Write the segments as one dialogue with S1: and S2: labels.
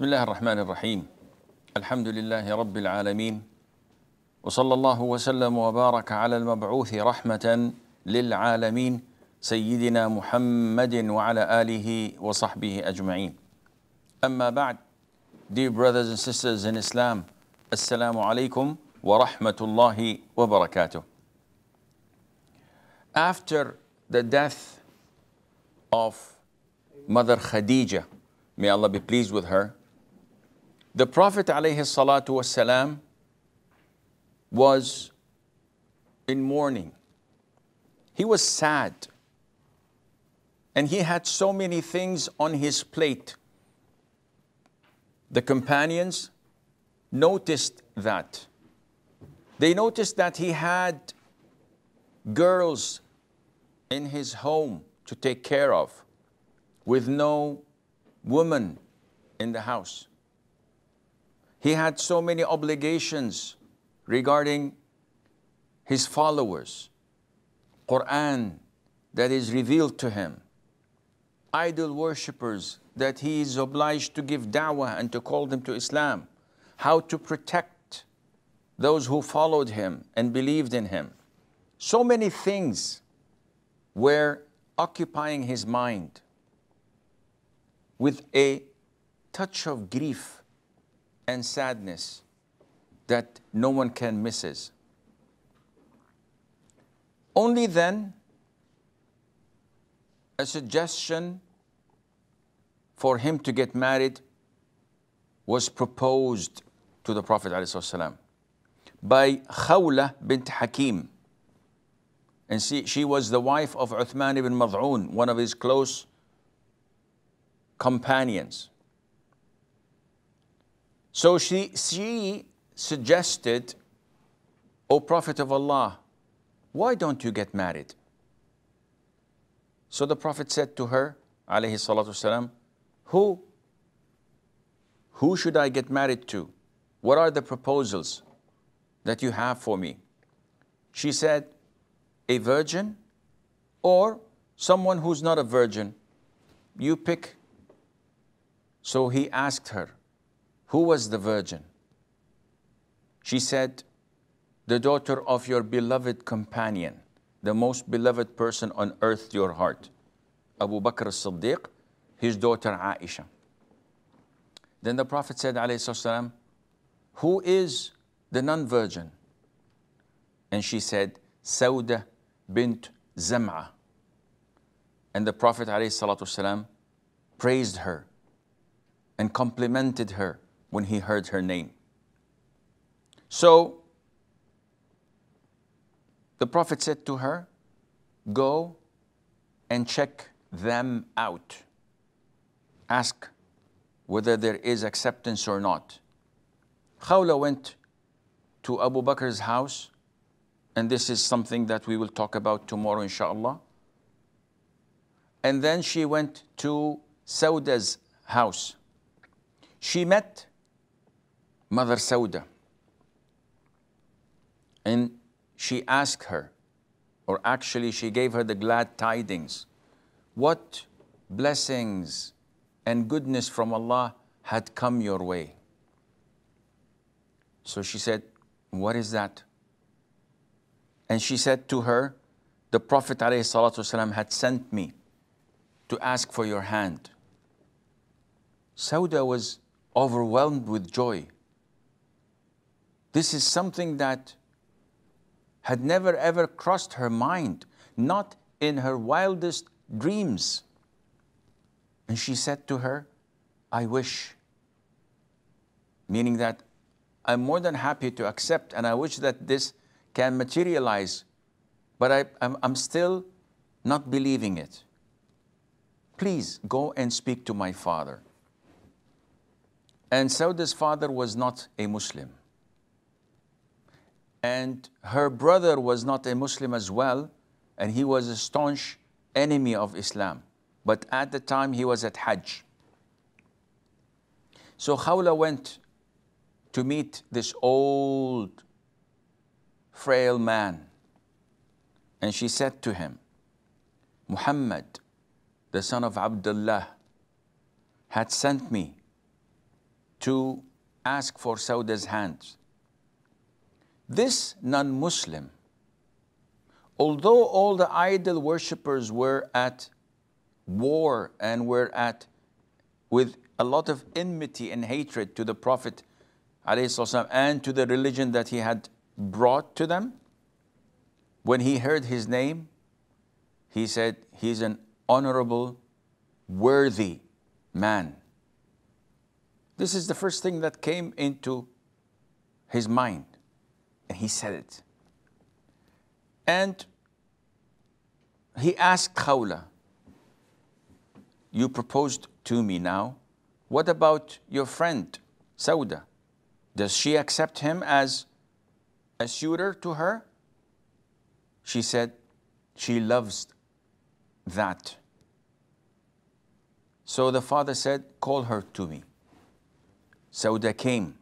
S1: بسم الله الرحمن الرحيم الحمد لله رب العالمين وصلى الله وسلم وبارك على المبعوث رحمة للعالمين سيدنا محمد وعلى آله وصحبه أجمعين. أما بعد, dear brothers and sisters in Islam, Assalamu alaikum wa rahmatullahi wa barakatuh. After the death of Mother Khadija, may Allah be pleased with her, the Prophet ﷺ was in mourning. He was sad. And he had so many things on his plate. The companions noticed that. They noticed that he had girls in his home to take care of, with no woman in the house. He had so many obligations regarding his followers, Quran that is revealed to him, idol worshippers that he is obliged to give da'wah and to call them to Islam, how to protect those who followed him and believed in him. So many things were occupying his mind with a touch of grief and sadness that no one can miss. Only then, a suggestion for him to get married was proposed to the Prophet ﷺ by Khawla bint Hakim. And she was the wife of Uthman ibn Mad'un, one of his close companions. So she suggested, O Prophet of Allah, why don't you get married? So the Prophet said to her, alayhi salatu wasalam, who should I get married to? What are the proposals that you have for me? She said, a virgin or someone who's not a virgin. You pick. So he asked her, who was the virgin? She said, the daughter of your beloved companion, the most beloved person on earth to your heart, Abu Bakr as-Siddiq, his daughter Aisha. Then the Prophet said, alayhi salam, who is the non-virgin? And she said, Sawda bint Zam'ah. And the Prophet ﷺ praised her and complimented her when he heard her name. So the Prophet said to her, go and check them out. Ask whether there is acceptance or not. Khawla went to Abu Bakr's house, and this is something that we will talk about tomorrow, inshallah. And then she went to Sawda's house. She met Mother Sawda, and she asked her, or actually she gave her the glad tidings, what blessings and goodness from Allah had come your way. So she said, what is that? And she said to her, the Prophet ﷺ had sent me to ask for your hand. Sawda was overwhelmed with joy. This is something that had never ever crossed her mind, not in her wildest dreams. And she said to her, I wish, meaning that I'm more than happy to accept, and I wish that this can materialize, but I'm still not believing it. Please go and speak to my father. And Sawda's father was not a Muslim. And her brother was not a Muslim as well, and he was a staunch enemy of Islam. But at the time, he was at Hajj. So Khawla went to meet this old, frail man. And she said to him, Muhammad, the son of Abdullah, had sent me to ask for Sawda's hand. This non-Muslim, although all the idol worshippers were at war and were with a lot of enmity and hatred to the Prophet ﷺ and to the religion that he had brought to them, when he heard his name, he said, he's an honorable, worthy man. This is the first thing that came into his mind, and he said it. And he asked Khawla, you proposed to me now, what about your friend Sawda? Does she accept him as a suitor to her? She said, she loves that. So the father said, call her to me. Sawda came.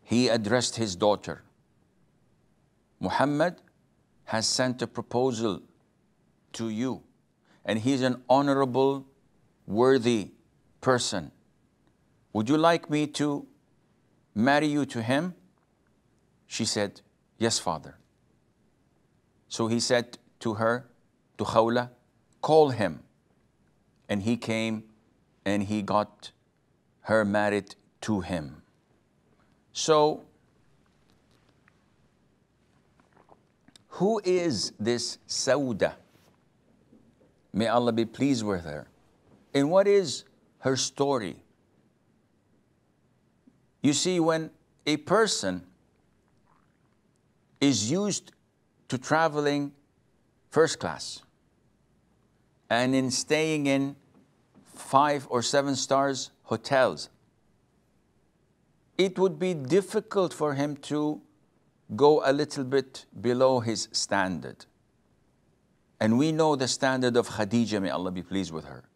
S1: He addressed his daughter. Muhammad has sent a proposal to you, and he's an honorable, worthy person. Would you like me to marry you to him? She said, yes, father. So he said to her, to Khawla, call him. And he came and he got her married to him. So, who is this Sawda? May Allah be pleased with her. And what is her story? You see, when a person is used to traveling first class and in staying in 5 or 7 stars hotels, it would be difficult for him to go a little bit below his standard. And we know the standard of Khadija, may Allah be pleased with her.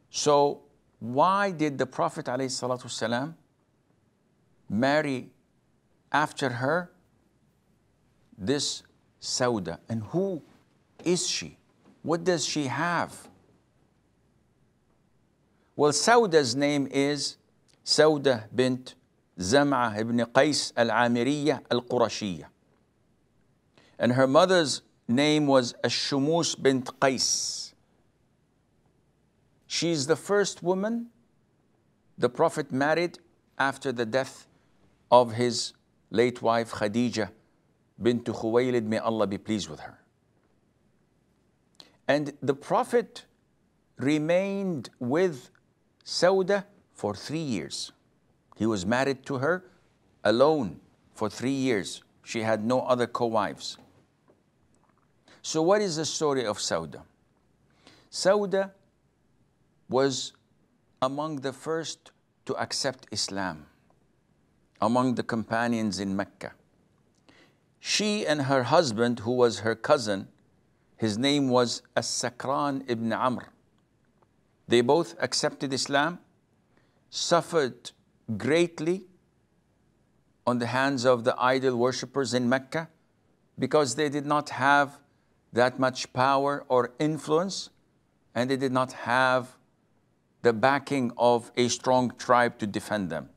S1: So why did the Prophet ﷺ marry after her this Sawda? And who is she? What does she have? Well, Sawda's name is Sawda bint Zam'ah ibn Qais al-Amiriyya al-Qurashiyya. And her mother's name was Ash-Shumus bint Qais. She's the first woman the Prophet married after the death of his late wife Khadija bint Khuwaylid, may Allah be pleased with her. And the Prophet remained with Sawda for 3 years. He was married to her alone for 3 years. She had no other co-wives. So what is the story of Sawda? Sawda was among the first to accept Islam, among the companions in Mecca. She and her husband, who was her cousin, his name was As-Sakran ibn Amr. They both accepted Islam, suffered greatly on the hands of the idol worshippers in Mecca because they did not have that much power or influence, and they did not have the backing of a strong tribe to defend them.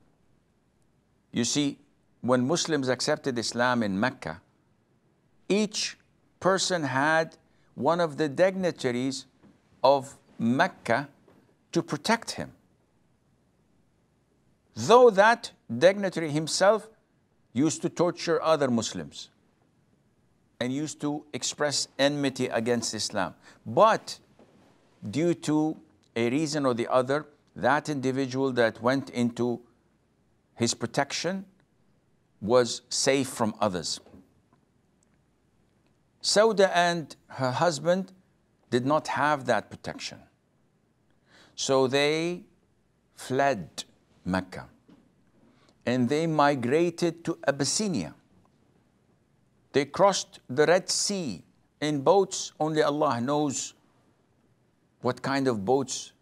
S1: You see, when Muslims accepted Islam in Mecca, each person had one of the dignitaries of Mecca to protect him. Though that dignitary himself used to torture other Muslims and used to express enmity against Islam. But due to a reason or the other, that individual that went into his protection was safe from others. Sawda and her husband did not have that protection. So they fled Mecca and they migrated to Abyssinia. They crossed the Red Sea in boats. Only Allah knows what kind of boats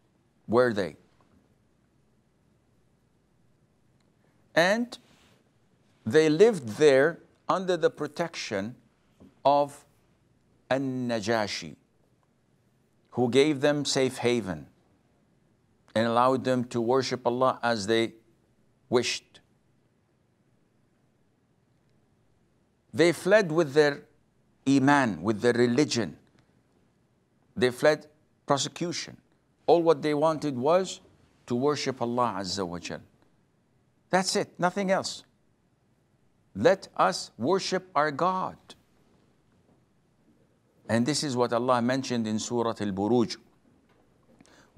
S1: were they. And they lived there under the protection of An-Najashi, who gave them safe haven. and allowed them to worship Allah as they wished. They fled with their iman, with their religion. They fled persecution. All what they wanted was to worship Allah Azza wa Jal. That's it, nothing else. Let us worship our God. And this is what Allah mentioned in Surah Al-Buruj.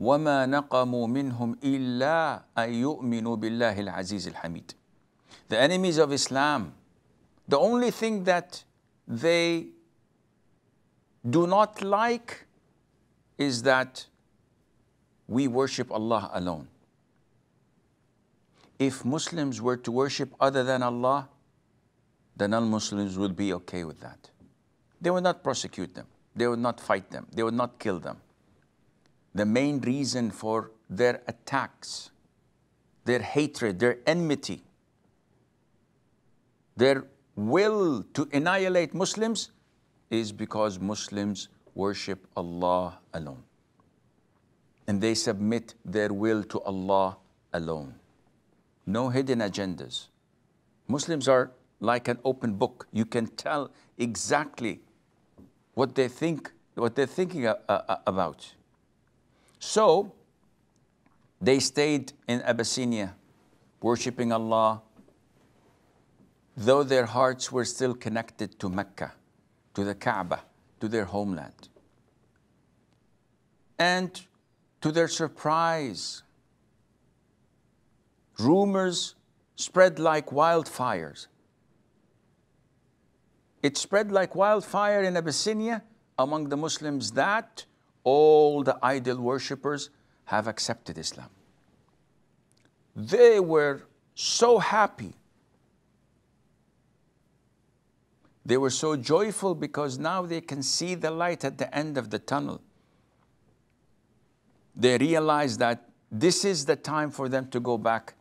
S1: وَمَا نَقَمُوا مِنْهُمْ إِلَّا أَن يُؤْمِنُوا بِاللَّهِ الْعَزِيزِ الْحَمِيدِ. The enemies of Islam, the only thing that they do not like is that we worship Allah alone. If Muslims were to worship other than Allah, the non-Muslims would be okay with that. They would not prosecute them. They would not fight them. They would not kill them. The main reason for their attacks, their hatred, their enmity, their will to annihilate Muslims is because Muslims worship Allah alone. And they submit their will to Allah alone. No hidden agendas. Muslims are like an open book. You can tell exactly what they think, what they're thinking about. So they stayed in Abyssinia, worshiping Allah, though their hearts were still connected to Mecca, to the Kaaba, to their homeland. And to their surprise, rumors spread like wildfires. It spread like wildfire in Abyssinia among the Muslims that all the idol worshippers have accepted Islam. They were so happy. They were so joyful because now they can see the light at the end of the tunnel. They realized that this is the time for them to go back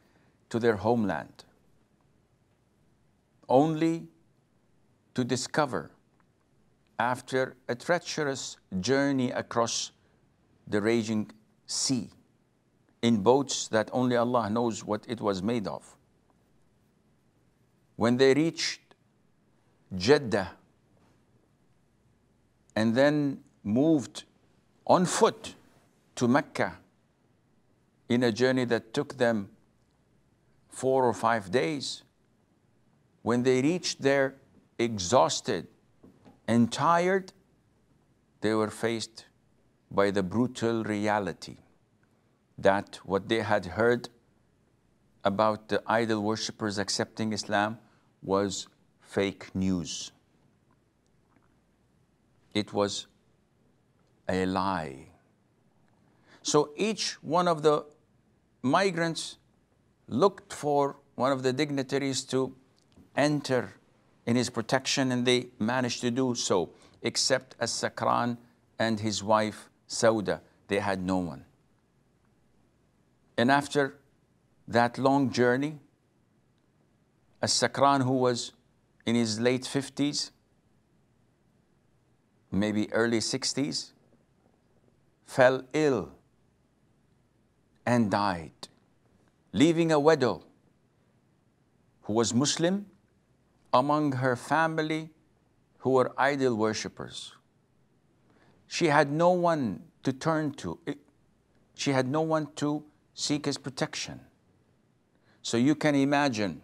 S1: to their homeland, only to discover, after a treacherous journey across the raging sea, in boats that only Allah knows what it was made of. When they reached Jeddah and then moved on foot to Mecca in a journey that took them 4 or 5 days, when they reached there exhausted and tired, they were faced by the brutal reality that what they had heard about the idol worshippers accepting Islam was fake news. It was a lie. So each one of the migrants looked for one of the dignitaries to enter in his protection, and they managed to do so, except As-Sakran and his wife Sawda. They had no one. And after that long journey, As-Sakran, who was in his late 50s, maybe early 60s, fell ill and died, leaving a widow who was Muslim among her family who were idol worshippers. She had no one to turn to. She had no one to seek his protection. So you can imagine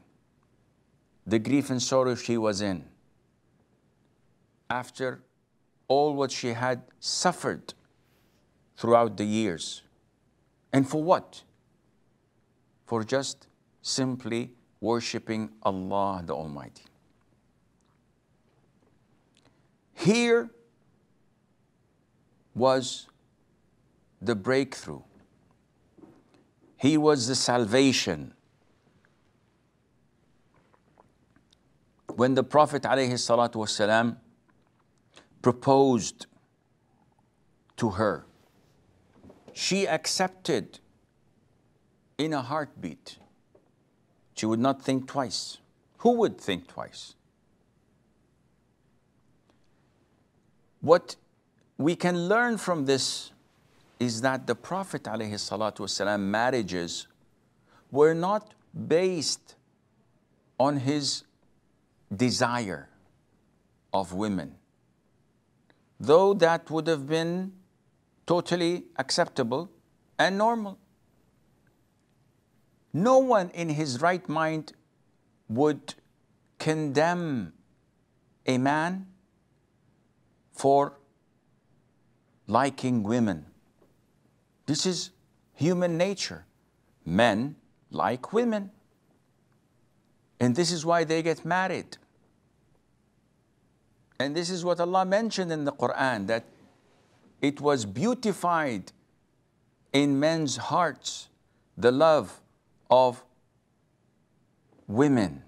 S1: the grief and sorrow she was in after all what she had suffered throughout the years. And for what? For just simply worshiping Allah the Almighty. Here was the breakthrough. Here was the salvation. When the Prophet ﷺ proposed to her, she accepted in a heartbeat. She would not think twice. Who would think twice? What we can learn from this is that the Prophet ﷺ marriages were not based on his desire of women, though that would have been totally acceptable and normal. No one in his right mind would condemn a man for liking women. This is human nature. Men like women. And this is why they get married. And this is what Allah mentioned in the Quran, that it was beautified in men's hearts, the love of women,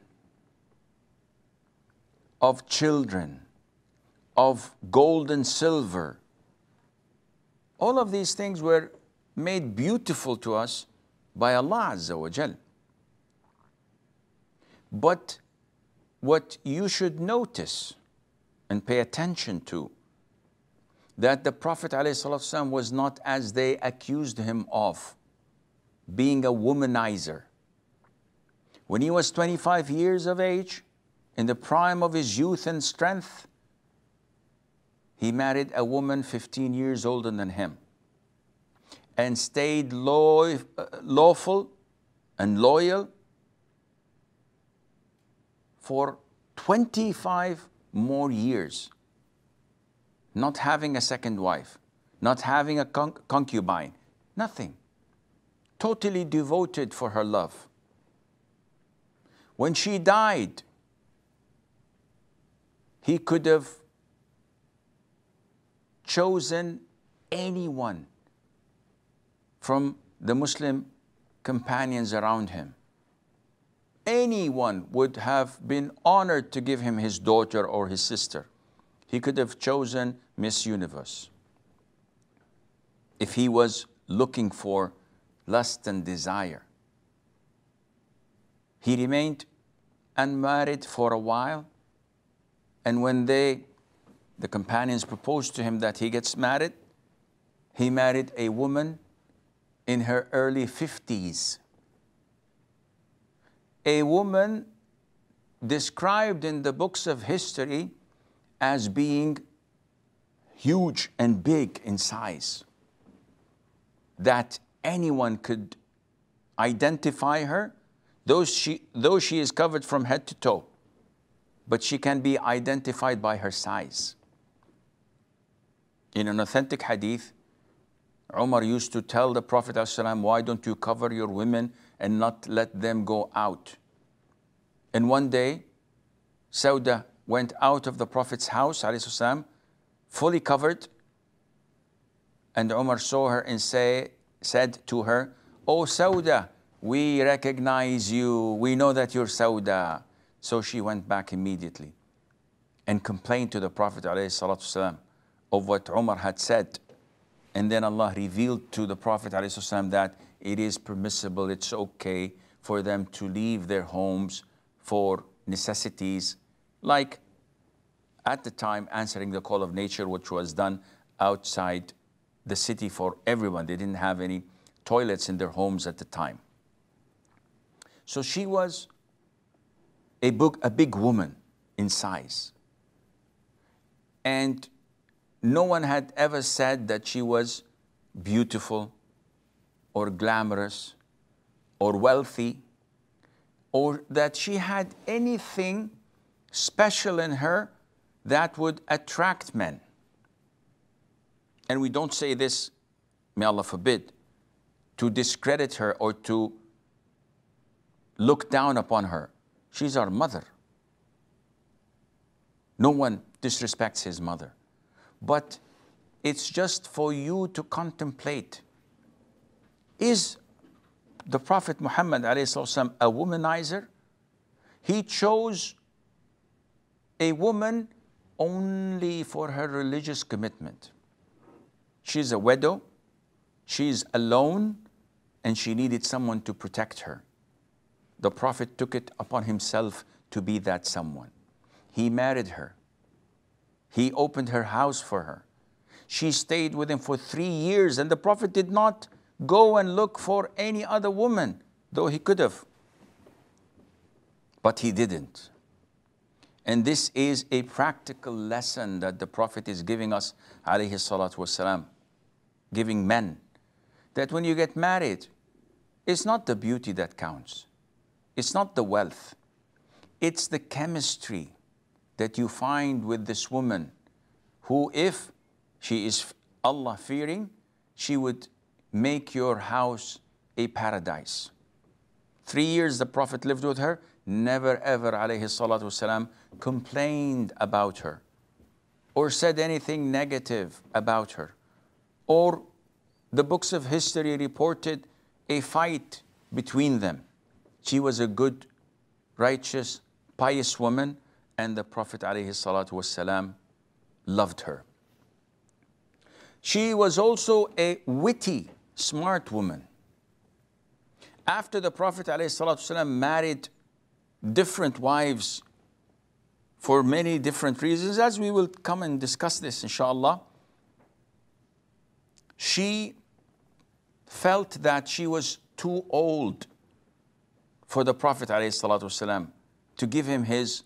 S1: of children, of gold and silver. All of these things were made beautiful to us by Allah Azza wa Jal. But what you should notice and pay attention to, that the Prophet ﷺ was not, as they accused him of, being a womanizer. When he was 25 years of age, in the prime of his youth and strength, he married a woman 15 years older than him and stayed lawful and loyal for 25 more years, not having a second wife, not having a concubine, nothing. Totally devoted for her love. When she died, he could have chosen anyone from the Muslim companions around him. Anyone would have been honored to give him his daughter or his sister. He could have chosen Miss Universe if he was looking for lust and desire. He remained unmarried for a while, and when the companions proposed to him that he gets married, he married a woman in her early 50s. A woman described in the books of history as being huge and big in size, that anyone could identify her, though she is covered from head to toe, but she can be identified by her size. In an authentic hadith, Umar used to tell the Prophet ﷺ, why don't you cover your women and not let them go out? And one day, Sawda went out of the Prophet's house, ﷺ, fully covered, and Umar saw her and said to her, "Oh Sawda, we recognize you, we know that you're Sawda." So she went back immediately and complained to the Prophet ﷺ of what Umar had said. And then Allah revealed to the Prophet ﷺ that it is permissible, it's okay for them to leave their homes for necessities, like at the time answering the call of nature, which was done outside the city for everyone. They didn't have any toilets in their homes at the time. So she was a big woman in size. And no one had ever said that she was beautiful or glamorous or wealthy, or that she had anything special in her that would attract men. And we don't say this, may Allah forbid, to discredit her or to look down upon her. She's our mother. No one disrespects his mother. But it's just for you to contemplate. Is the Prophet Muhammad ﷺ a womanizer? He chose a woman only for her religious commitment. She's a widow, she's alone, and she needed someone to protect her. The Prophet took it upon himself to be that someone. He married her. He opened her house for her. She stayed with him for 3 years, and the Prophet did not go and look for any other woman, though he could have. But he didn't. And this is a practical lesson that the Prophet is giving us, alayhi salatu wasalam, giving men, that when you get married, it's not the beauty that counts. It's not the wealth. It's the chemistry that you find with this woman who, if she is Allah-fearing, she would make your house a paradise. 3 years the Prophet lived with her, never ever, alayhi salatu wasalam, complained about her or said anything negative about her. Or the books of history reported a fight between them. She was a good, righteous, pious woman, and the Prophet ﷺ loved her. She was also a witty, smart woman. After the Prophet ﷺ married different wives for many different reasons, as we will come and discuss this inshallah, she felt that she was too old for the Prophet ﷺ to give him his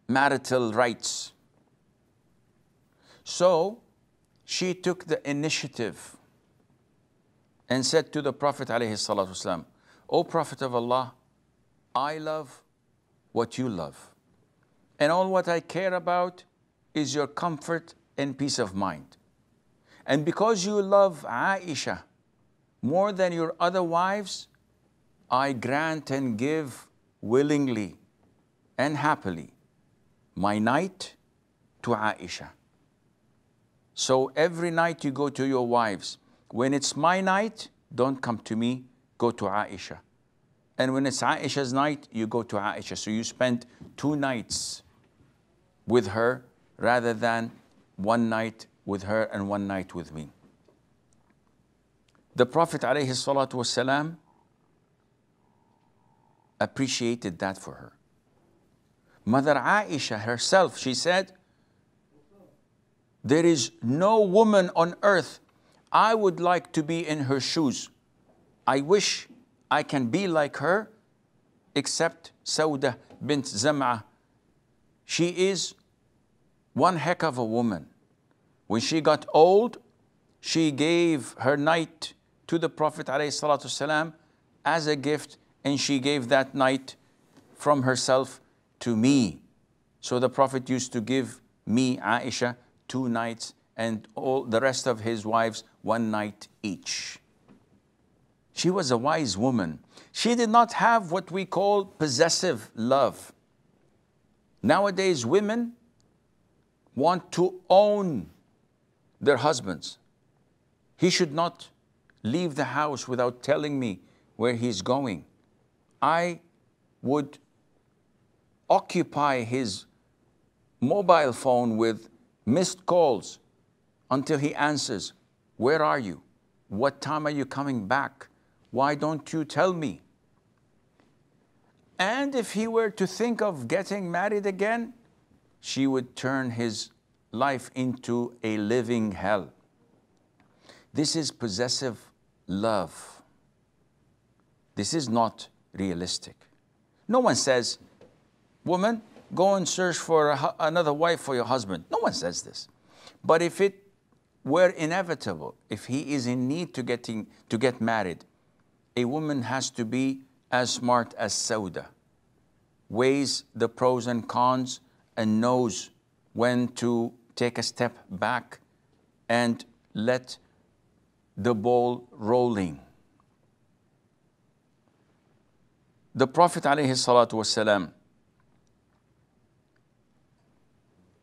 S1: marital rights. So she took the initiative and said to the Prophet ﷺ, "O Prophet of Allah, I love what you love, and all what I care about is your comfort and peace of mind. And because you love Aisha more than your other wives, I grant and give willingly and happily my night to Aisha. So every night you go to your wives. When it's my night, don't come to me, go to Aisha. And when it's Aisha's night, you go to Aisha. So you spend 2 nights with her rather than 1 night with her and 1 night with me." The Prophet ﷺ appreciated that for her. Mother Aisha herself, she said, "There is no woman on earth I would like to be in her shoes. I wish I can be like her, except Sawda bint Zam'ah. She is one heck of a woman. When she got old, she gave her night to the Prophet ﷺ as a gift, and she gave that night from herself to me. So the Prophet used to give me, Aisha, 2 nights, and all the rest of his wives 1 night each." She was a wise woman. She did not have what we call possessive love. Nowadays, women want to own their husbands. He should not leave the house without telling me where he's going. I would occupy his mobile phone with missed calls until he answers, "Where are you? What time are you coming back? Why don't you tell me?" And if he were to think of getting married again, she would turn his life into a living hell. This is possessive love. This is not realistic. No one says, "Woman, go and search for another wife for your husband." No one says this. But if it were inevitable, if he is in need to get married, a woman has to be as smart as Sawda, weighs the pros and cons, and knows when to take a step back and let the ball rolling. The Prophet ﷺ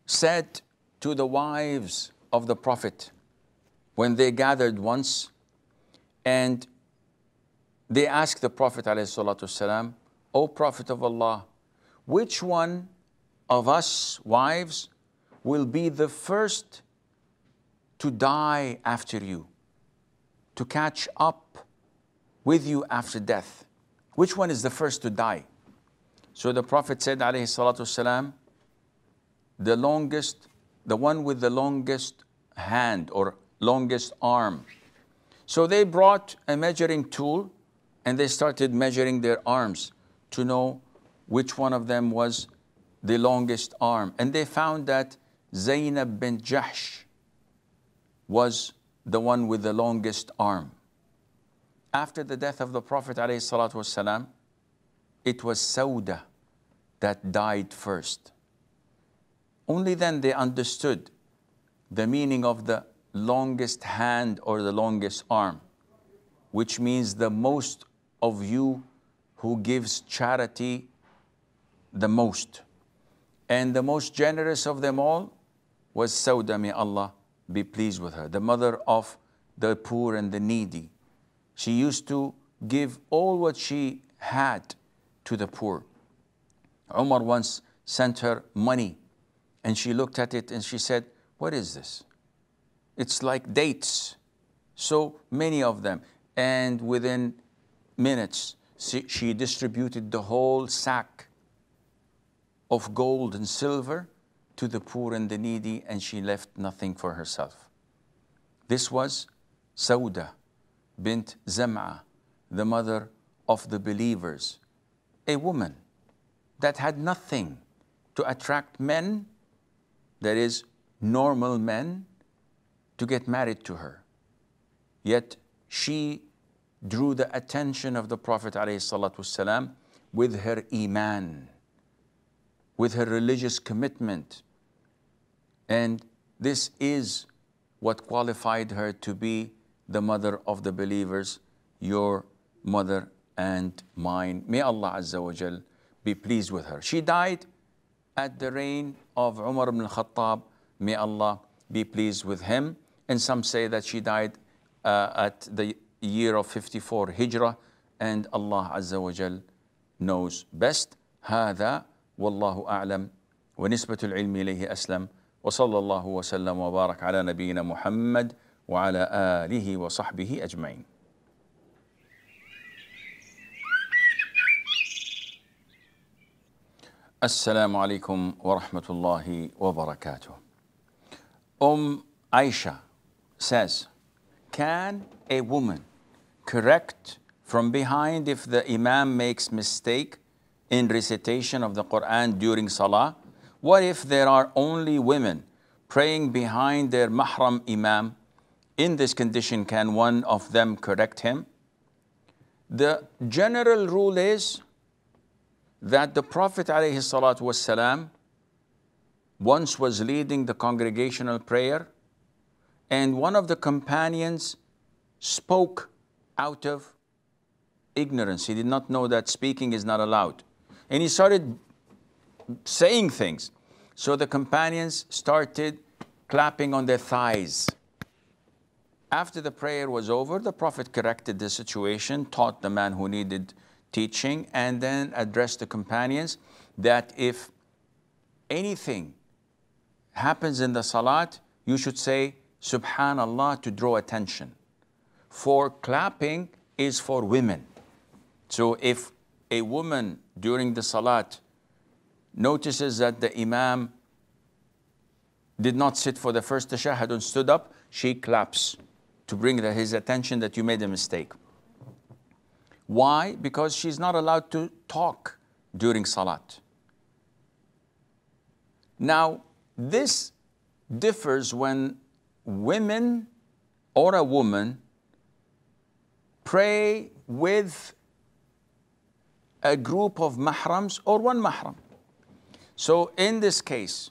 S1: said to the wives of the Prophet when they gathered once, and they asked the Prophet ﷺ, "O Prophet of Allah, which one of us wives will be the first to die after you, to catch up with you after death? Which one is the first to die?" So the Prophet said, alayhi salatu wasalam, the one with the longest hand or longest arm. So they brought a measuring tool and they started measuring their arms to know which one of them was the longest arm. And they found that Zainab bint Jahsh was the one with the longest arm. After the death of the Prophet ﷺ, it was Sawda that died first. Only then they understood the meaning of the longest hand or the longest arm, which means the most of you who gives charity the most. And the most generous of them all was Sawda, may Allah be pleased with her, the mother of the poor and the needy. She used to give all what she had to the poor. Umar once sent her money and she looked at it and she said, "What is this? It's like dates, so many of them." And within minutes, she distributed the whole sack of gold and silver to the poor and the needy, and she left nothing for herself. This was Sawda bint Zam'ah, the mother of the believers, a woman that had nothing to attract men, that is, normal men, to get married to her. Yet she drew the attention of the Prophet ﷺ with her iman, with her religious commitment. And this is what qualified her to be the mother of the believers, your mother and mine. May Allah Azza wa Jal be pleased with her. She died at the reign of Umar ibn al-Khattab. May Allah be pleased with him. And some say that she died at the year of 54 Hijrah, and Allah Azza wa Jal knows best. هذا والله أعلم ونسبة العلم إليه أسلم وصلى الله وسلم وبارك على نبينا محمد وعلى آله وصحبه أجمعين. السلام عليكم ورحمة الله وبركاته. Aisha says, can a woman correct from behind if the imam makes mistake in recitation of the Quran during salah? What if there are only women praying behind their mahram imam? In this condition, can one of them correct him? The general rule is that the Prophet ﷺ once was leading the congregational prayer, and one of the companions spoke out of ignorance. He did not know that speaking is not allowed. And he started saying things. So the companions started clapping on their thighs. After the prayer was over, the Prophet corrected the situation, taught the man who needed teaching, and then addressed the companions that if anything happens in the salat, you should say Subhanallah to draw attention. For clapping is for women. So if a woman during the salat notices that the imam did not sit for the first tashahhud and stood up, she claps to bring his attention that you made a mistake. Why? Because she's not allowed to talk during salat. Now, this differs when women or a woman pray with a group of mahrams or one mahram. So in this case,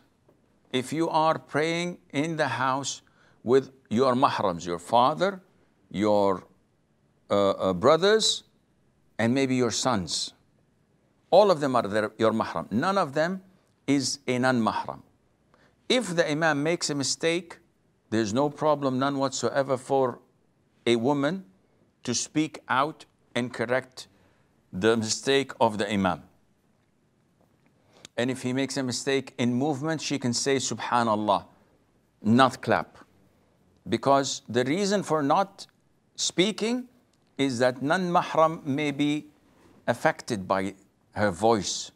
S1: if you are praying in the house with your mahrams, your father, your brothers, and maybe your sons, all of them are your mahram. None of them is a non-mahram. If the imam makes a mistake, there's no problem, none whatsoever, for a woman to speak out and correct the mistake of the imam. And if he makes a mistake in movement, she can say Subhanallah, not clap. Because the reason for not speaking is that non-mahram may be affected by her voice,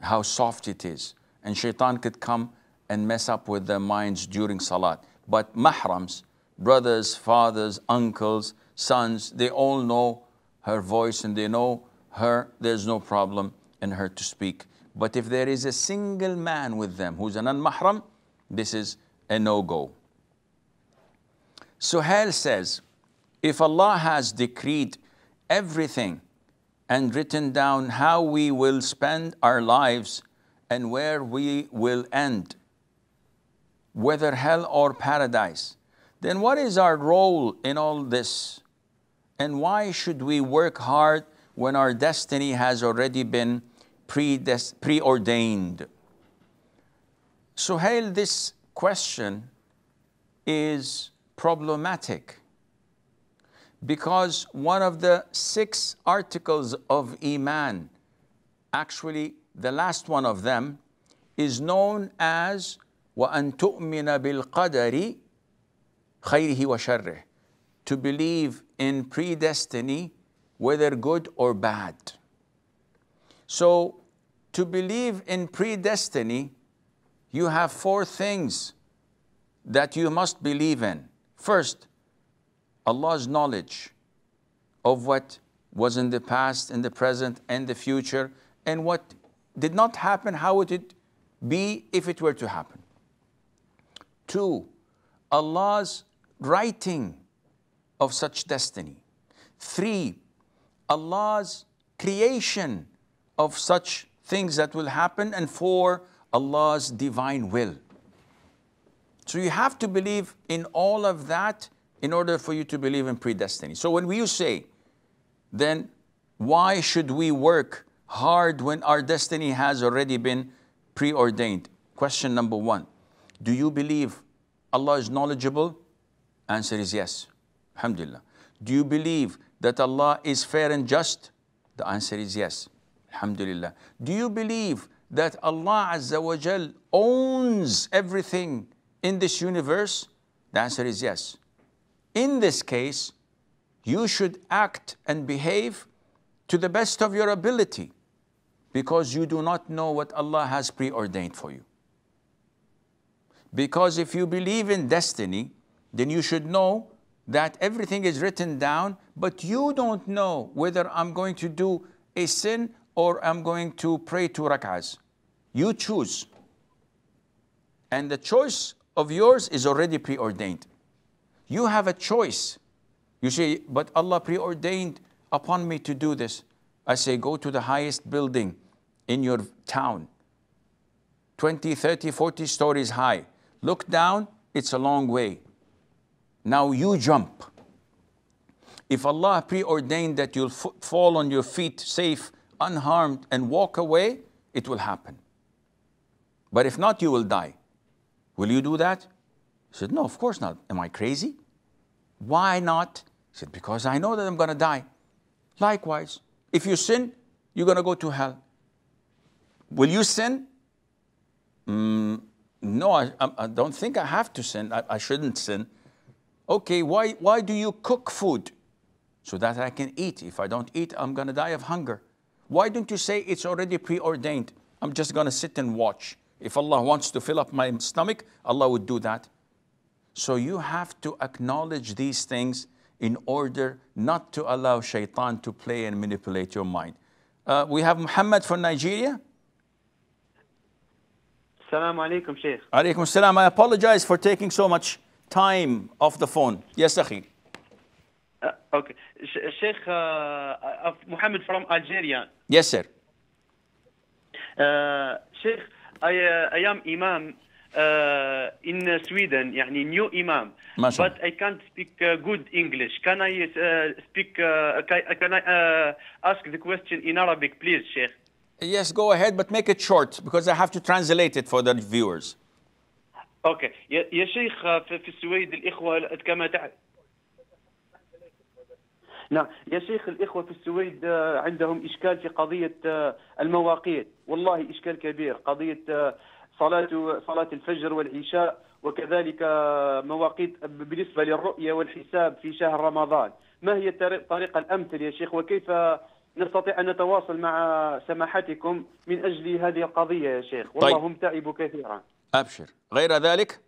S1: how soft it is. And shaitan could come and mess up with their minds during salat. But mahrams, brothers, fathers, uncles, sons, they all know her voice and they know her. There's no problem in her to speak. But if there is a single man with them who's an un-mahram, this is a no-go. Suhail says, if Allah has decreed everything and written down how we will spend our lives and where we will end, whether hell or paradise, then what is our role in all this? And why should we work hard when our destiny has already been preordained? Suhail, this question is problematic because one of the 6 articles of Iman, actually the last one of them, is known as وَأَن تُؤْمِنَ بِالْقَدَرِ خَيْرِهِ وَشَرِّهِ, to believe in predestiny, whether good or bad. So, to believe in predestiny, you have 4 things that you must believe in. First, Allah's knowledge of what was in the past, in the present, and the future, and what did not happen, how would it be if it were to happen. 2, Allah's writing of such destiny. 3, Allah's creation of such things that will happen. And 4, Allah's divine will. So you have to believe in all of that in order for you to believe in predestiny. So when you say, then why should we work hard when our destiny has already been preordained? Question number 1, do you believe Allah is knowledgeable? Answer is yes. Alhamdulillah. Do you believe that Allah is fair and just? The answer is yes. Alhamdulillah. Do you believe that Allah Azza wa Jal owns everything in this universe? The answer is yes. In this case, you should act and behave to the best of your ability because you do not know what Allah has preordained for you. Because if you believe in destiny, then you should know that everything is written down, but you don't know whether I'm going to do a sin or I'm going to pray 2 rak'ahs. You choose. And the choice of yours is already preordained. You have a choice. You say, but Allah preordained upon me to do this. I say, go to the highest building in your town, 20, 30, 40 stories high. Look down, it's a long way. Now you jump. If Allah preordained that you'll fall on your feet safe, unharmed, and walk away, it will happen. But if not, you will die. Will you do that? He said, no, of course not. Am I crazy? Why not? He said, because I know that I'm going to die. Likewise, if you sin, you're going to go to hell. Will you sin? No, I don't think I have to sin. I shouldn't sin. Okay, why do you cook food? So that I can eat. If I don't eat, I'm going to die of hunger. Why don't you say it's already preordained? I'm just going to sit and watch. If Allah wants to fill up my stomach, Allah would do that. So you have to acknowledge these things in order not to allow shaitan to play and manipulate your mind. We have Muhammad from Nigeria.
S2: Assalamu alaikum, Sheikh.
S1: Alaikum assalam. I apologize for taking so much time off the phone. Yes, Akhi.
S2: Okay. Sheikh, Muhammad from Algeria.
S1: Yes, sir.
S2: Sheikh, I am Imam in Sweden, يعني new Imam. But I can't speak good English. Can I can I ask the question in Arabic, please, Sheikh?
S1: Yes, go ahead, but make it short because I have to translate it for the viewers.
S2: Okay. يا شيخ في السويد الإخوة كما تعرف. نعم يا شيخ الإخوة في السويد عندهم إشكال في قضية المواقيت، والله إشكال كبير، قضية صلاة الفجر والعشاء، وكذلك مواقيت بالنسبة للرؤية والحساب في شهر رمضان. ما هي الطريقة الأمثل يا شيخ، وكيف نستطيع أن نتواصل مع سماحتكم من أجل هذه القضية يا شيخ، والله متعب كثيرا.
S1: أبشر. غير ذلك؟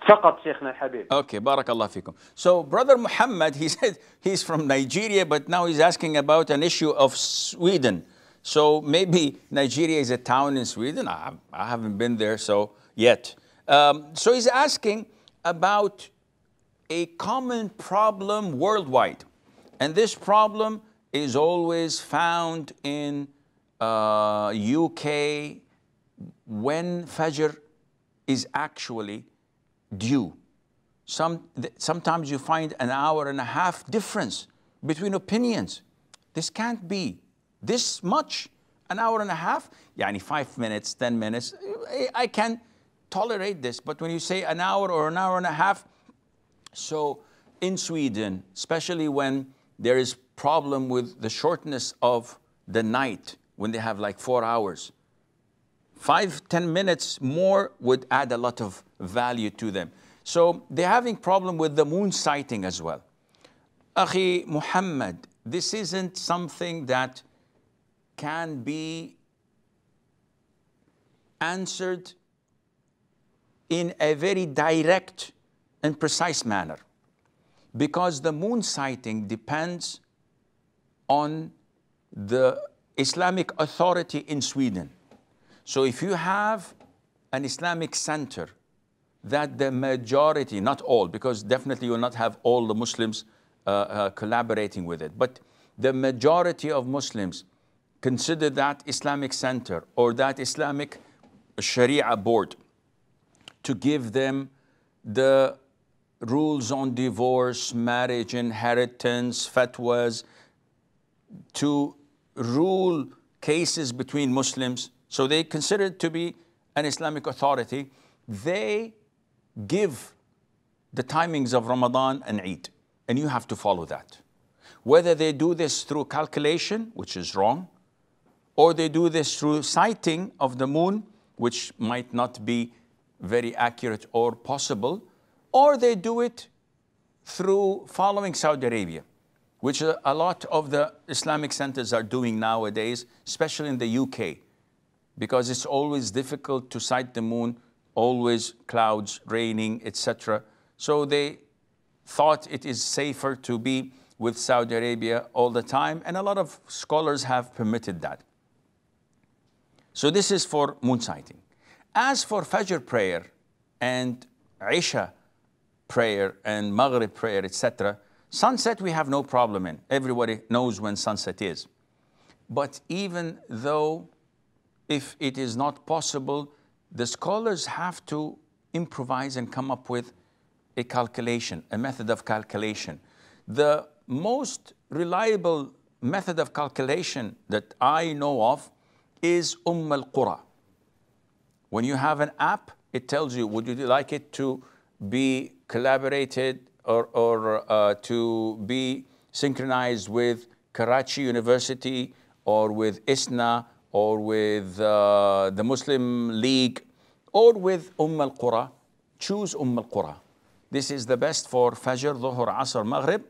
S2: فقط شيخنا الحبيب.
S1: Okay, barakallah fikum. So brother Muhammad, he said he's from Nigeria, but now he's asking about an issue of Sweden. So maybe Nigeria is a town in Sweden. I haven't been there so yet. So he's asking about a common problem worldwide. And this problem is always found in UK when Fajr is actually due. Sometimes you find an hour and a half difference between opinions. This can't be this much, an hour and a half. Yani 5 minutes, 10 minutes, I can tolerate this. But when you say an hour or an hour and a half, so in Sweden, especially when there is problem with the shortness of the night, when they have like 4 hours, 5-10 minutes more would add a lot of value to them. So they're having problem with the moon sighting as well. Akhi Muhammad, this isn't something that can be answered in a very direct and precise manner, because the moon sighting depends on the Islamic authority in Sweden. So if you have an Islamic center that the majority, not all, because definitely you will not have all the Muslims collaborating with it, but the majority of Muslims consider that Islamic center or that Islamic Sharia board to give them the rules on divorce, marriage, inheritance, fatwas, to rule cases between Muslims. So they consider it to be an Islamic authority. They give the timings of Ramadan and Eid, and you have to follow that. Whether they do this through calculation, which is wrong, or they do this through sighting of the moon, which might not be very accurate or possible, or they do it through following Saudi Arabia, which a lot of the Islamic centers are doing nowadays, especially in the UK, because it's always difficult to sight the moon, always clouds, raining, etc. So they thought it is safer to be with Saudi Arabia all the time, and a lot of scholars have permitted that. So this is for moon sighting. As for Fajr prayer and Isha prayer and Maghrib prayer, etc., sunset we have no problem in. Everybody knows when sunset is. But even though if it is not possible, the scholars have to improvise and come up with a calculation, a method of calculation. The most reliable method of calculation that I know of is al-Qura. When you have an app, it tells you, would you like it to be collaborated or to be synchronized with Karachi University or with ISNA or with the Muslim League or with al-Qura? Choose al-Qura. This is the best for Fajr, Dhuhr, Asr, Maghrib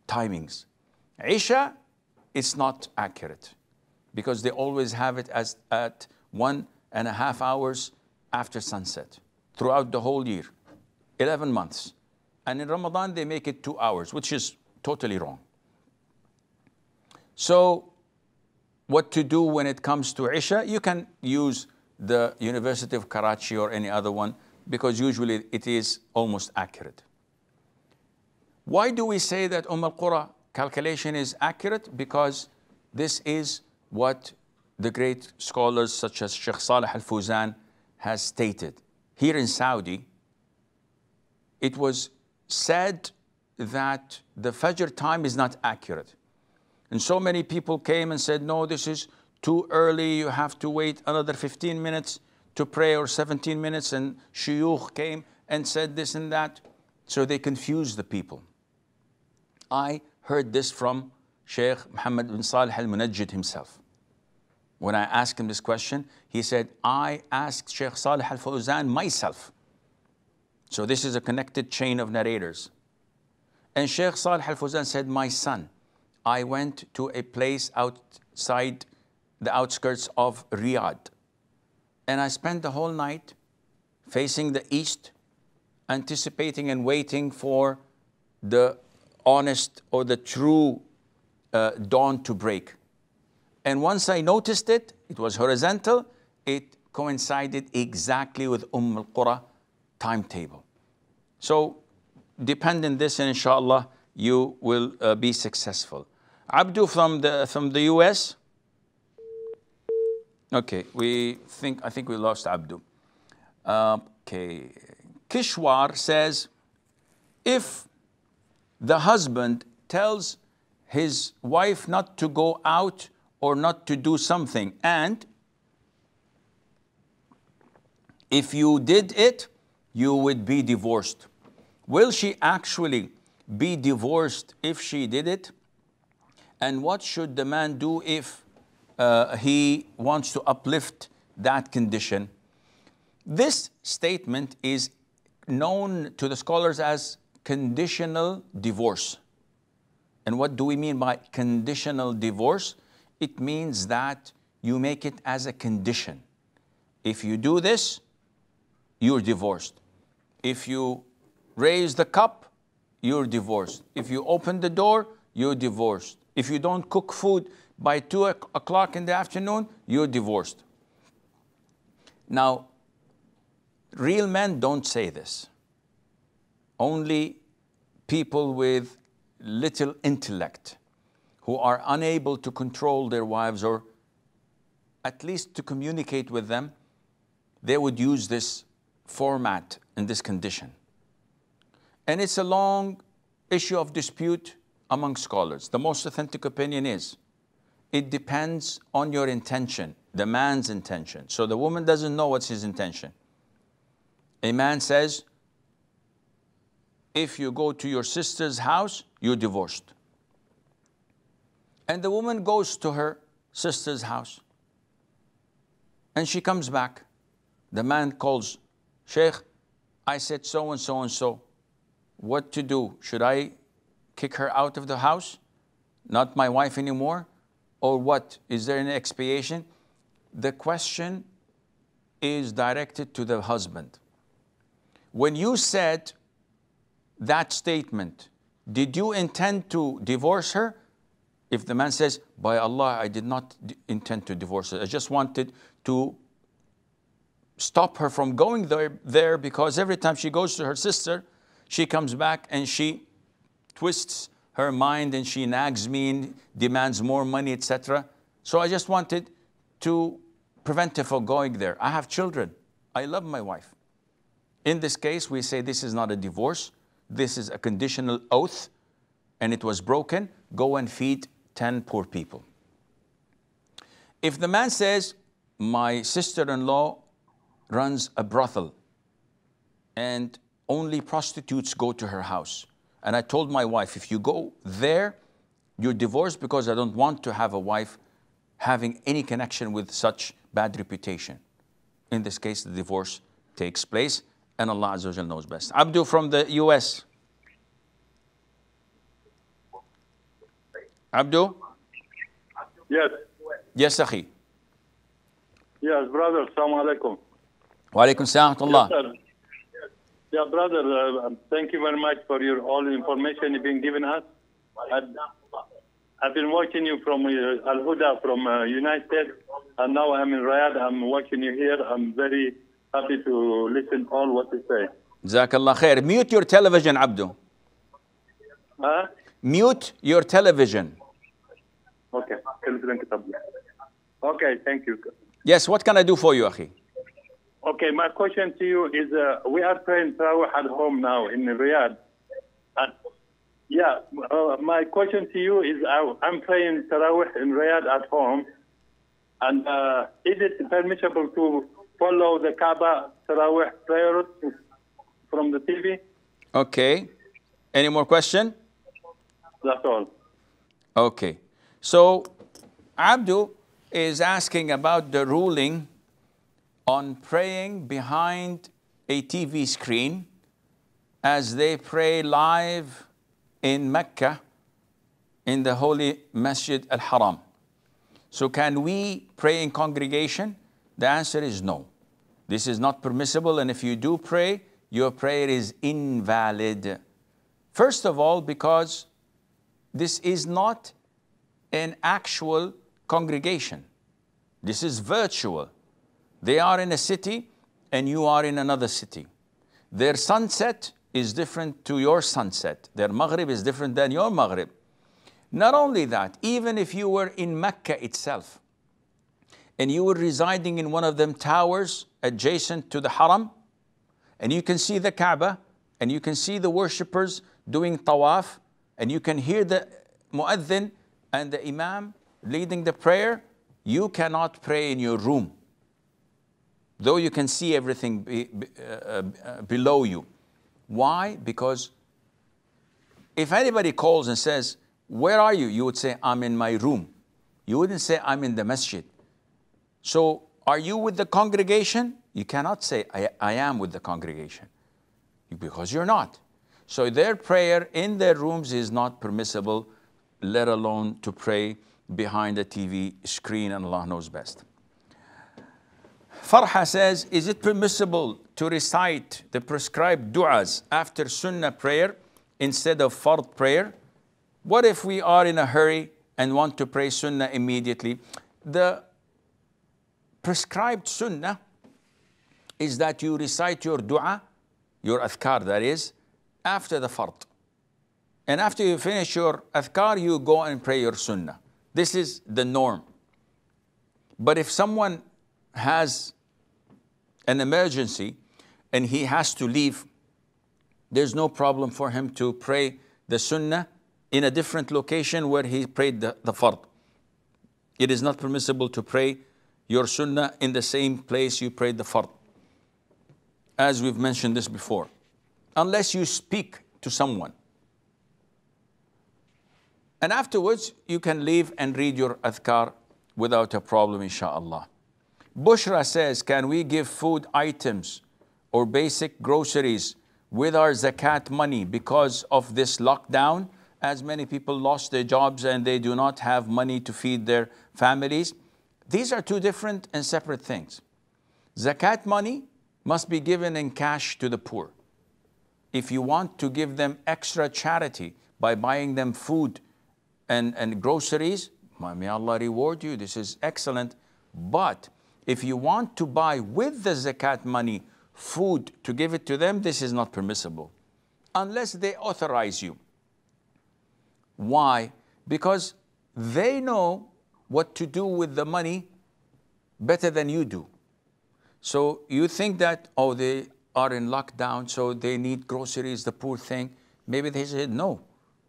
S1: timings. Isha, it's not accurate because they always have it as at 1.5 hours after sunset throughout the whole year, 11 months. And in Ramadan, they make it 2 hours, which is totally wrong. So what to do when it comes to Isha? You can use the University of Karachi or any other one because usually it is almost accurate. Why do we say that al-Qura calculation is accurate? Because this is what the great scholars such as Sheikh Salih Al-Fawzan has stated. Here in Saudi, it was said that the Fajr time is not accurate. And so many people came and said, no, this is too early, you have to wait another 15 minutes to pray or 17 minutes, and Sheikh came and said this and that. So they confused the people. I heard this from Sheikh Muhammad bin Salih al-Munajjid himself. When I asked him this question, he said, I asked Sheikh Salih al-Fawzan myself. So this is a connected chain of narrators. And Sheikh Salih al-Fawzan said, my son, I went to a place outside the outskirts of Riyadh. And I spent the whole night facing the east, anticipating and waiting for the honest or the true dawn to break. And once I noticed it, it was horizontal, it coincided exactly with al-Qura timetable. So depend on this and inshallah you will be successful. Abdu from the US. Okay, I think we lost Abdu. Okay, Kishwar says, if the husband tells his wife not to go out or not to do something, and if you did it, you would be divorced. Will she actually be divorced if she did it? And what should the man do if he wants to uplift that condition? This statement is known to the scholars as conditional divorce. And what do we mean by conditional divorce? It means that you make it as a condition. If you do this, you're divorced. If you raise the cup, you're divorced. If you open the door, you're divorced. If you don't cook food by 2 o'clock in the afternoon, you're divorced. Now, real men don't say this. Only people with little intellect who are unable to control their wives or at least to communicate with them, they would use this format and this condition. And it's a long issue of dispute among scholars. The most authentic opinion is it depends on your intention, the man's intention. So the woman doesn't know what's his intention. A man says, if you go to your sister's house, you're divorced. And the woman goes to her sister's house. And she comes back. The man calls, Sheikh, I said so and so and so. What to do? Should I kick her out of the house? Not my wife anymore? Or what? Is there an expiation? The question is directed to the husband. When you said that statement, did you intend to divorce her? If the man says, by Allah, I did not intend to divorce her. I just wanted to stop her from going there because every time she goes to her sister, she comes back and she twists her mind and she nags me and demands more money, etc. So I just wanted to prevent her from going there. I have children. I love my wife. In this case, we say this is not a divorce. This is a conditional oath and it was broken. Go and feed 10 poor people. If the man says, my sister-in-law runs a brothel and only prostitutes go to her house. And I told my wife, if you go there, you're divorced because I don't want to have a wife having any connection with such bad reputation. In this case, the divorce takes place and Allah Azza wa Jal knows best. Abdu from the US. Abdu?
S3: Yes.
S1: Yes, Akhi.
S3: Yes, brother. Assalamu alaikum.
S1: Wa alaikum salam wa rahmatullah.
S3: Yes, yeah, brother. Thank you very much for all the information you've been giving us. I've been watching you from Al-Huda from United States, and now I'm in Riyadh. I'm watching you here. I'm very happy to listen all what you say.
S1: Jazakallah khair. Mute your television, Abdu.
S3: Huh?
S1: Mute your television.
S3: Okay. Okay, thank you.
S1: Yes, what can I do for you, Akhi?
S3: Okay, my question to you is, we are praying Tarawih at home now in Riyadh. My question to you is, I'm praying Tarawih in Riyadh at home, and is it permissible to follow the Kaaba Tarawih prayer from the TV?
S1: Okay. Any more question?
S3: That's all.
S1: Okay. So, Abdu is asking about the ruling on praying behind a TV screen as they pray live in Mecca in the holy Masjid al-Haram. So can we pray in congregation? The answer is no. This is not permissible, and if you do pray, your prayer is invalid. First of all, because this is not an actual congregation. This is virtual. They are in a city and you are in another city. Their sunset is different to your sunset. Their Maghrib is different than your Maghrib. Not only that, even if you were in Mecca itself and you were residing in one of them towers adjacent to the Haram, and you can see the Kaaba and you can see the worshippers doing tawaf, and you can hear the mu'adhin and the imam leading the prayer, you cannot pray in your room, though you can see everything below you. Why? Because if anybody calls and says, where are you? You would say, I'm in my room. You wouldn't say, I'm in the masjid. So are you with the congregation? You cannot say, I am with the congregation, because you're not. So their prayer in their rooms is not permissible, let alone to pray behind a TV screen, and Allah knows best. Farha says, is it permissible to recite the prescribed du'as after sunnah prayer instead of fard prayer? What if we are in a hurry and want to pray sunnah immediately? The prescribed sunnah is that you recite your du'a, your adhkar that is, after the fard. And after you finish your adhkar, you go and pray your sunnah. This is the norm. But if someone has an emergency and he has to leave, there's no problem for him to pray the sunnah in a different location where he prayed the fard. It is not permissible to pray your sunnah in the same place you prayed the fard, as we've mentioned this before, unless you speak to someone. And afterwards, you can leave and read your adhkar without a problem, inshaAllah. Bushra says, can we give food items or basic groceries with our zakat money because of this lockdown, as many people lost their jobs and they do not have money to feed their families? These are two different and separate things. Zakat money must be given in cash to the poor. If you want to give them extra charity by buying them food and groceries, may Allah reward you, this is excellent. But if you want to buy with the zakat money food to give it to them, this is not permissible, unless they authorize you. Why? Because they know what to do with the money better than you do. So you think that, oh, they are in lockdown, so they need groceries, the poor thing. Maybe they said, no,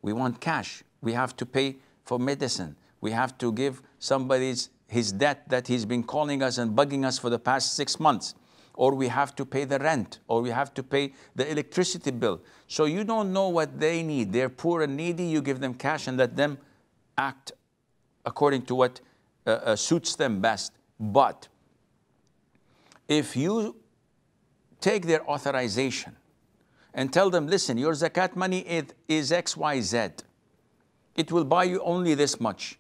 S1: we want cash. We have to pay for medicine. We have to give somebody his debt that he's been calling us and bugging us for the past 6 months. Or we have to pay the rent, or we have to pay the electricity bill. So you don't know what they need. They're poor and needy. You give them cash and let them act according to what suits them best. But if you take their authorization and tell them, listen, your zakat money is XYZ. It will buy you only this much.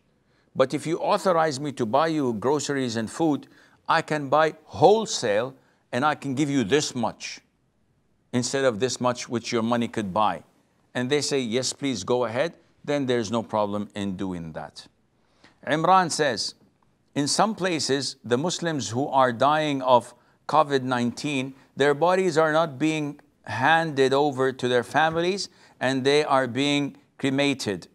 S1: But if you authorize me to buy you groceries and food, I can buy wholesale and I can give you this much instead of this much which your money could buy. And they say, yes, please go ahead. Then there's no problem in doing that. Imran says, in some places, the Muslims who are dying of COVID-19, their bodies are not being handed over to their families and they are being cremated.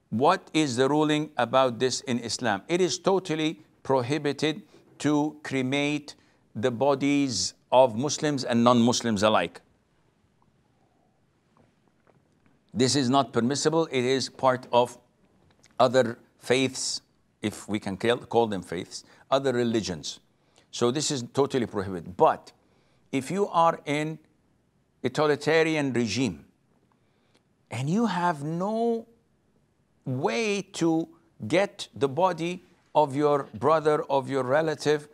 S1: What is the ruling about this in Islam? It is totally prohibited to cremate the bodies of Muslims and non-Muslims alike. This is not permissible. It is part of other faiths, if we can call them faiths, other religions. So this is totally prohibited. But if you are in a totalitarian regime and you have no way to get the body of your brother, of your relative,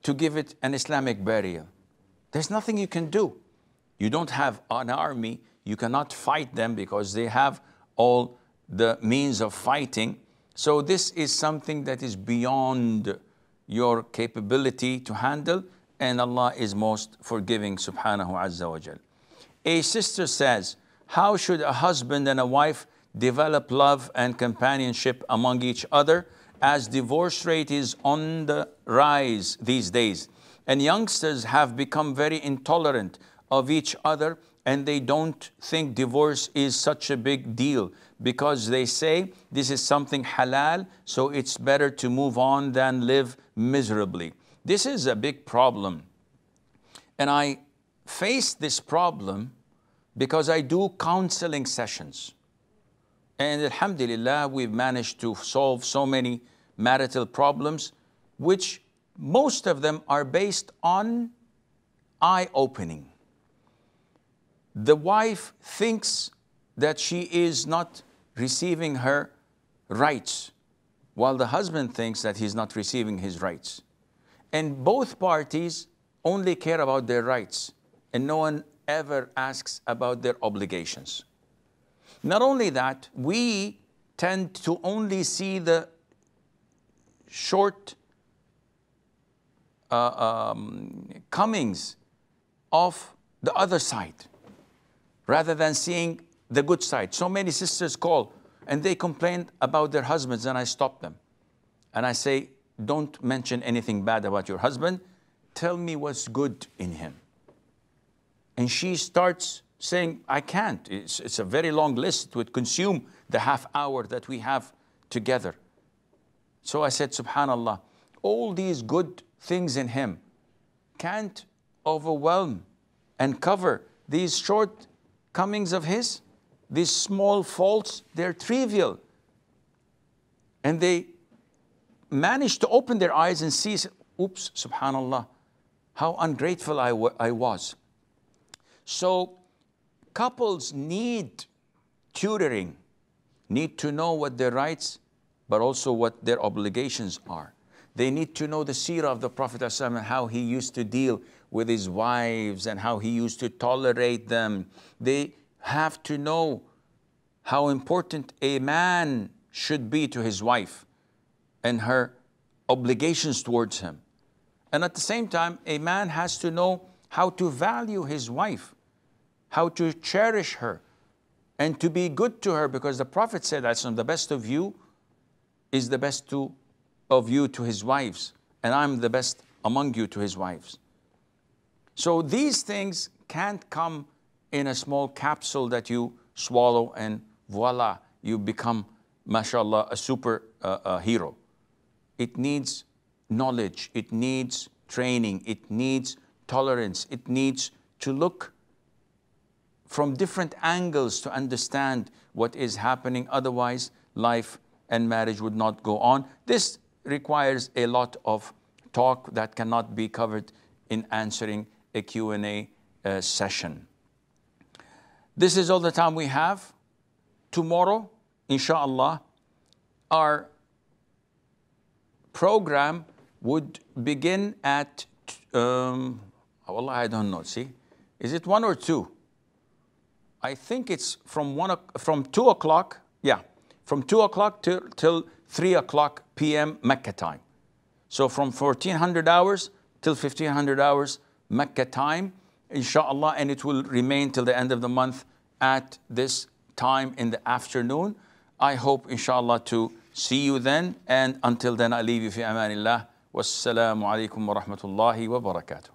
S1: to give it an Islamic burial, there's nothing you can do. You don't have an army. You cannot fight them because they have all the means of fighting. So this is something that is beyond your capability to handle, and Allah is most forgiving subhanahu azza wa jal. A sister says, how should a husband and a wife develop love and companionship among each other, as divorce rate is on the rise these days, and youngsters have become very intolerant of each other, and they don't think divorce is such a big deal because they say this is something halal, so it's better to move on than live miserably. This is a big problem. And I face this problem because I do counseling sessions. And alhamdulillah, we've managed to solve so many marital problems, which most of them are based on eye-opening. The wife thinks that she is not receiving her rights, while the husband thinks that he's not receiving his rights. And both parties only care about their rights, and no one ever asks about their obligations. Not only that, we tend to only see the short comings of the other side, rather than seeing the good side. So many sisters call and they complain about their husbands, and I stop them. And I say, don't mention anything bad about your husband. Tell me what's good in him. And she starts saying, I can't. It's a very long list. It would consume the half hour that we have together. So I said, subhanallah, all these good things in him can't overwhelm and cover these shortcomings of his. These small faults, they're trivial. And they manage to open their eyes and see, oops, subhanallah, how ungrateful I was. So couples need tutoring, need to know what their rights, but also what their obligations are. They need to know the seerah of the Prophet ﷺ, how he used to deal with his wives and how he used to tolerate them. They have to know how important a man should be to his wife and her obligations towards him. And at the same time, a man has to know how to value his wife, how to cherish her, and to be good to her, because the Prophet said that the best of you is the best of you to his wives, and I'm the best among you to his wives. So these things can't come in a small capsule that you swallow and voila, you become, mashallah, a super hero. It needs knowledge, it needs training, it needs tolerance, it needs to look from different angles to understand what is happening. Otherwise, life and marriage would not go on. This requires a lot of talk that cannot be covered in answering a Q&A session. This is all the time we have. Tomorrow, inshallah, our program would begin at, wallah, I don't know, see? Is it 1 or 2? I think it's from 2 o'clock, yeah, from 2 o'clock till 3 o'clock p.m. Mecca time. So from 1400 hours till 1500 hours Mecca time, inshallah, and it will remain till the end of the month at this time in the afternoon. I hope, inshallah, to see you then, and until then, I leave you fi amanillah. Wassalamu alaikum wa rahmatullahi wa barakatuh.